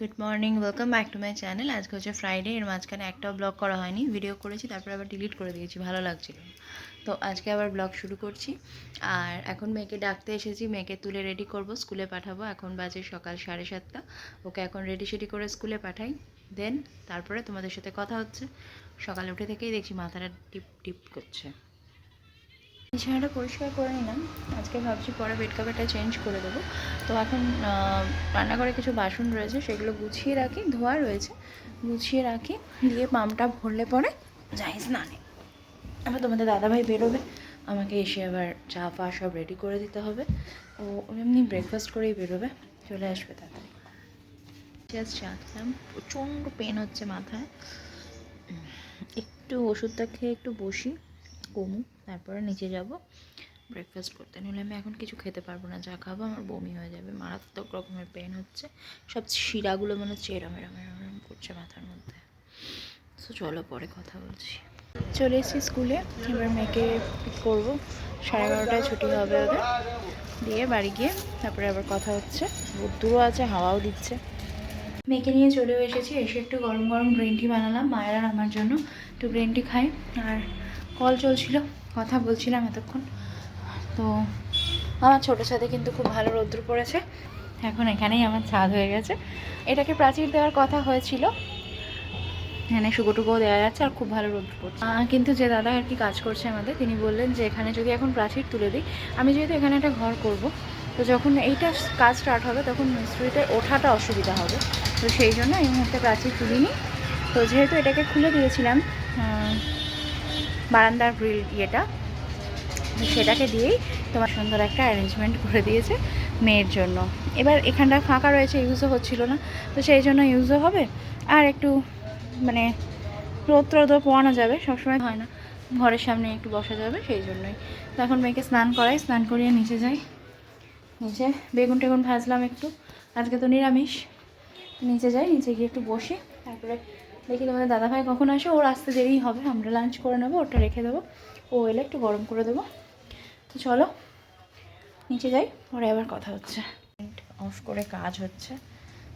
Good morning, welcome back to my channel. আজকে হচ্ছে Friday, এর মাঝখানে একটাও ব্লগ করা হয়নি। ভিডিও করেছি, তারপর আবার ডিলিট করে দিয়েছি, ভালো লাগছিল। তো আজকে আবার ব্লগ শুরু করছি। আর এখন মেয়েকে ডাকতে এসেছি, মেয়েকে তুলে রেডি করব, স্কুলে পাঠাবো। এখন বাজে সকাল 7:30। ওকে এখন রেডি সেডি করে স্কুলে পাঠাই, দেন তারপরে তোমাদের সাথে কথা হচ্ছে। সকালে উঠে থেকেই দেখছি মাথাটা টিপ টিপ করছে। বিছানাটা পরিষ্কার করে নিলাম, আজকে ভাবছি পরে বেড কভারটা চেঞ্জ করে দেবো। তো এখন রান্নাঘরে কিছু বাসন রয়েছে, সেগুলো গুছিয়ে রাখি, ধোয়া রয়েছে গুছিয়ে রাখি, দিয়ে পাম্পটা ভরলে পরে যাই স্নানে। আবার তোমাদের দাদাভাই বেরোবে, আমাকে এসে আবার চা ফা সব রেডি করে দিতে হবে। ও এমনি ব্রেকফাস্ট করেই বেরোবে, চলে আসবে তাড়াতাড়ি। জাস্ট চা খেলাম, প্রচণ্ড পেন হচ্ছে মাথায়, একটু ওষুধটা খেয়ে একটু বসি, কমু, তারপরে নিচে যাব ব্রেকফাস্ট করতে। নিলে আমি এখন কিছু খেতে পারবো না, যা খাবো আমার বমি হয়ে যাবে, মারাত্মক রকমের পেন হচ্ছে, সব শিরাগুলো মনে হচ্ছে এরম এরম এরম এরম করছে মাথার মধ্যে। তো চলো পরে কথা বলছি। চলে এসেছি স্কুলে, এবার মেয়েকে পিক করবো, 11:30টায় ছুটি হবে ওদের, দিয়ে বাড়ি গিয়ে তারপরে আবার কথা হচ্ছে। রোদ্দুরও আছে, হাওয়াও দিচ্ছে। মেয়েকে নিয়ে চলেও এসেছি, এসে একটু গরম গরম গ্রিন টি বানালাম মায়ের আর আমার জন্য, একটু গ্রিন টি খাই। আর কল চলছিল, কথা বলছিলাম এতক্ষণ। তো আমার ছোটো ছাদে কিন্তু খুব ভালো রোদ্দুর পড়েছে, এখন এখানেই আমার ছাদ হয়ে গেছে। এটাকে প্রাচীর দেওয়ার কথা হয়েছিল, এখানে শুকোটুকুও দেওয়া যাচ্ছে, আর খুব ভালো রোদ্দুর পড়ছে। কিন্তু যে দাদা আর কি কাজ করছে আমাদের, তিনি বললেন যে এখানে যদি এখন প্রাচীর তুলে দিই, আমি যেহেতু এখানে একটা ঘর করব, তো যখন এইটা কাজ স্টার্ট হবে তখন মিস্ত্রিতে ওঠাটা অসুবিধা হবে, তো সেই জন্য এই মুহূর্তে প্রাচীর তুলিনি। তো যেহেতু এটাকে খুলে দিয়েছিলাম বারান্দার গ্রিল ইয়েটা, সেটাকে দিয়েই তোমার সুন্দর একটা অ্যারেঞ্জমেন্ট করে দিয়েছে মেয়ের জন্য। এবার এখানটা ফাঁকা রয়েছে, ইউজও হচ্ছিল না, তো সেই জন্য ইউজও হবে, আর একটু মানে রোদও পোয়ানো যাবে, সবসময় হয় না, ঘরের সামনে একটু বসা যাবে, সেই জন্যই। তো এখন মেয়েকে স্নান করাই, স্নান করিয়ে নিচে যাই। নিচে বেগুন টেগুন ভাজলাম একটু, আজকে তো নিরামিষ। নিচে যাই, নিচে গিয়ে একটু বসি, তারপরে দেখি তোমাদের দাদাভাই কখন আসে। ওর আসতে দেরিই হবে, আমরা লাঞ্চ করে নেবো, ওটা রেখে দেবো, ও এলে একটু গরম করে দেবো। তো চলো নিচে যাই, পরে আবার কথা হচ্ছে। অফ করে কাজ হচ্ছে,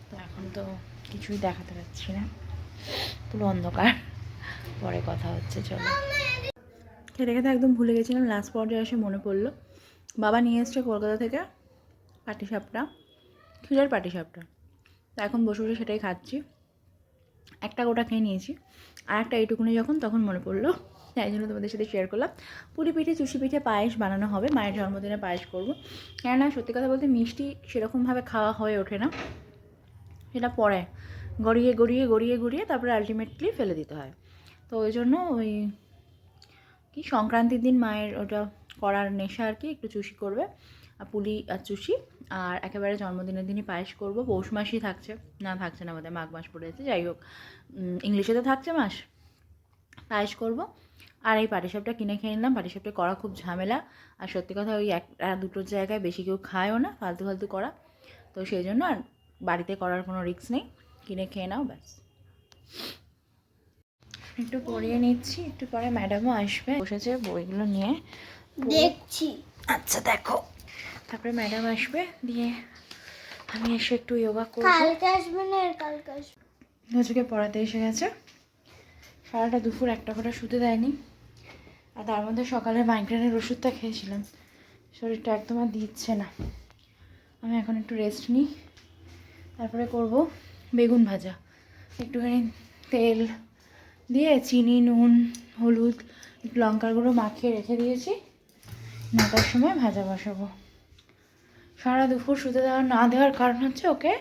তো এখন তো কিছুই দেখাতে পাচ্ছি না, পুরো অন্ধকার, পরে কথা হচ্ছে। চলো, খেতে খেতে একদম ভুলে গেছিলাম, লাস্ট পর্যায়ে এসে মনে পড়লো বাবা নিয়ে এসছে কলকাতা থেকে পাটিসাপটা, ক্ষীরের পাটিসাপটা। তো এখন বসে বসে সেটাই খাচ্ছি, একটা গোটা খেয়ে নিয়েছি, আর একটা এইটুকুনি যখন, তখন মনে পড়লো, তাই জন্য তোমাদের সাথে শেয়ার করলাম। পুলি পিঠে, চুষি পিঠে, পায়েস বানানো হবে, মায়ের জন্মদিনে পায়েস করবো। কেননা সত্যি কথা বলতে মিষ্টি সেরকমভাবে খাওয়া হয়ে ওঠে না, সেটা পরে গড়িয়ে গড়িয়ে গড়িয়ে গড়িয়ে তারপরে আলটিমেটলি ফেলে দিতে হয়। তো ওই জন্য ওই কি সংক্রান্তির দিন মায়ের ওটা করার নেশা আর কি, একটু চুষি করবে, আর পুলি আর চুষি, আর একেবারে জন্মদিনের দিনই পায়েস করবো। পৌষ মাসই থাকছে, না থাকছে না বোধহয়, মাঘ মাস পড়েছে, যাই হোক ইংলিশে তো থাকছে মাস। পায়েস করবো, আর এই পাটিসাপটা কিনে খেয়ে নিলাম। পাটিসাপটা করা খুব ঝামেলা, আর সত্যি কথা ওই একটা দুটোর জায়গায় বেশি কেউ খায়ও না, ফালতু ফালতু করা, তো সেই জন্য আর বাড়িতে করার কোনো রিস্ক নেই, কিনে খেয়ে নাও ব্যাস। একটু পড়িয়ে নিচ্ছি, একটু পরে ম্যাডামও আসবে, বসেছে বইগুলো নিয়ে দেখছি। আচ্ছা দেখো, তারপরে ম্যাডাম আসবে, দিয়ে আমি এসে একটু যোগা করবো। কালকে আসবে না, আর কালকে আসবে। নজুকে পড়াতে এসে গেছে, সারাটা দুপুর একটা ফোঁটা শুতে দেয়নি, আর তার মধ্যে সকালে মাইগ্রেনের ওষুধটা খেয়েছিলাম, শরীরটা একদম আর দিচ্ছে না। আমি এখন একটু রেস্ট নিই, তারপরে করব বেগুন ভাজা। একটুখানি তেল দিয়ে চিনি, নুন, হলুদ, একটু লঙ্কার গুঁড়ো মাখিয়ে রেখে দিয়েছি, 9টার সময় ভাজা বসাবো। সারা দুপুর শুতে দেওয়া না দেওয়ার কারণ হচ্ছে ওকে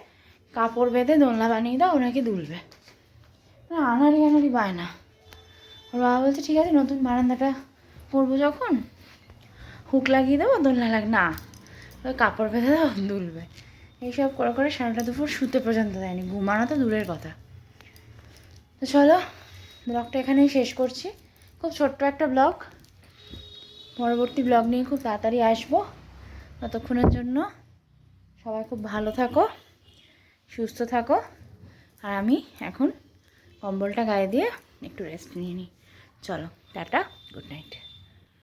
কাপড় বেঁধে দোলনা বানিয়ে দাও, ওনাকে দুলবে, আনাড়ি আনাড়ি বায়না। ওর বাবা বলছে ঠিক আছে, নতুন বারান্দাটা করবো যখন হুক লাগিয়ে দেবো, দোলনা না, ওই কাপড় বেঁধে দাও, দুলবে। এইসব করে করে সারাটা দুপুর শুতে পর্যন্ত দেয়নি, ঘুমানো তো দূরের কথা। তো চলো ব্লগটা এখানেই শেষ করছি, খুব ছোট্ট একটা ব্লগ, পরবর্তী ব্লগ নিয়ে খুব তাড়াতাড়ি আসবো। ততক্ষণের জন্য সবাই খুব ভালো থাকো, সুস্থ থাকো, আর আমি এখন কম্বলটা গায়ে দিয়ে একটু রেস্ট নিয়ে নিই। চলো টাটা, গুড নাইট।